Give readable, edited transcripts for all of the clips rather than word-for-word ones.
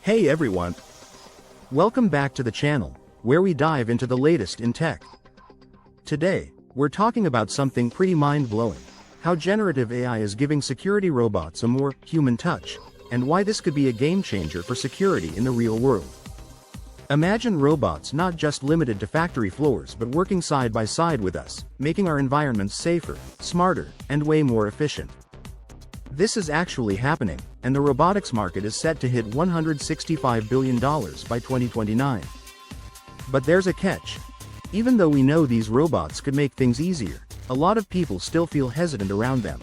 Hey everyone! Welcome back to the channel, where we dive into the latest in tech. Today, we're talking about something pretty mind-blowing: how generative AI is giving security robots a more human touch, and why this could be a game-changer for security in the real world. Imagine robots not just limited to factory floors but working side by side with us, making our environments safer, smarter, and way more efficient. This is actually happening, and the robotics market is set to hit $165 billion by 2029. But there's a catch. Even though we know these robots could make things easier, a lot of people still feel hesitant around them.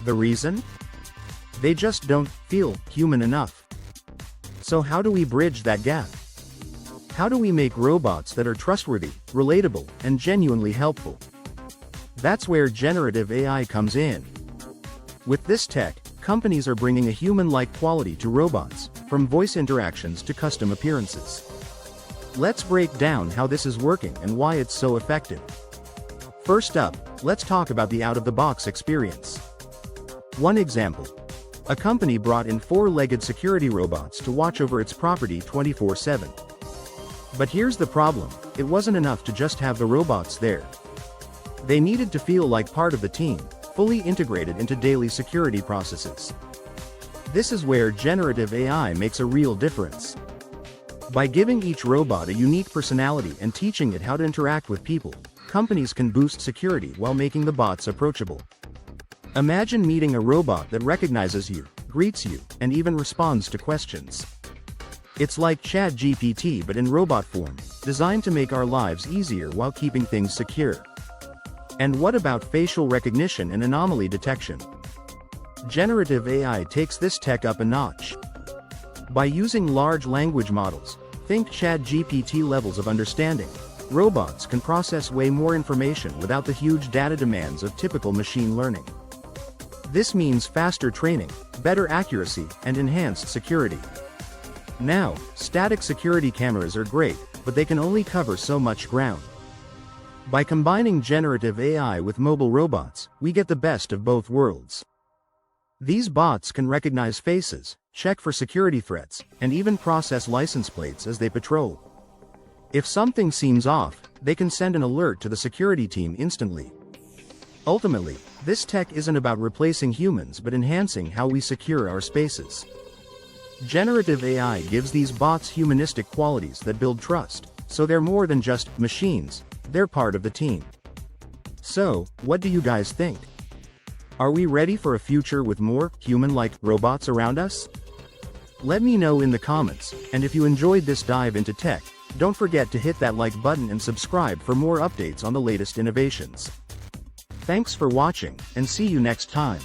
The reason? They just don't feel human enough. So how do we bridge that gap? How do we make robots that are trustworthy, relatable, and genuinely helpful? That's where generative AI comes in. With this tech, companies are bringing a human-like quality to robots, from voice interactions to custom appearances. Let's break down how this is working and why it's so effective. First up, let's talk about the out-of-the-box experience. One example. A company brought in four-legged security robots to watch over its property 24/7. But here's the problem: it wasn't enough to just have the robots there. They needed to feel like part of the team, fully integrated into daily security processes. This is where generative AI makes a real difference. By giving each robot a unique personality and teaching it how to interact with people, companies can boost security while making the bots approachable. Imagine meeting a robot that recognizes you, greets you, and even responds to questions. It's like ChatGPT but in robot form, designed to make our lives easier while keeping things secure. And what about facial recognition and anomaly detection? Generative AI takes this tech up a notch. By using large language models, think ChatGPT levels of understanding, robots can process way more information without the huge data demands of typical machine learning. This means faster training, better accuracy, and enhanced security. Now, static security cameras are great, but they can only cover so much ground. By combining generative AI with mobile robots, we get the best of both worlds. These bots can recognize faces, check for security threats, and even process license plates as they patrol. If something seems off, they can send an alert to the security team instantly. Ultimately, this tech isn't about replacing humans but enhancing how we secure our spaces. Generative AI gives these bots humanistic qualities that build trust, so they're more than just machines. They're part of the team. So, what do you guys think? Are we ready for a future with more human-like robots around us? Let me know in the comments, and if you enjoyed this dive into tech, don't forget to hit that like button and subscribe for more updates on the latest innovations. Thanks for watching, and see you next time.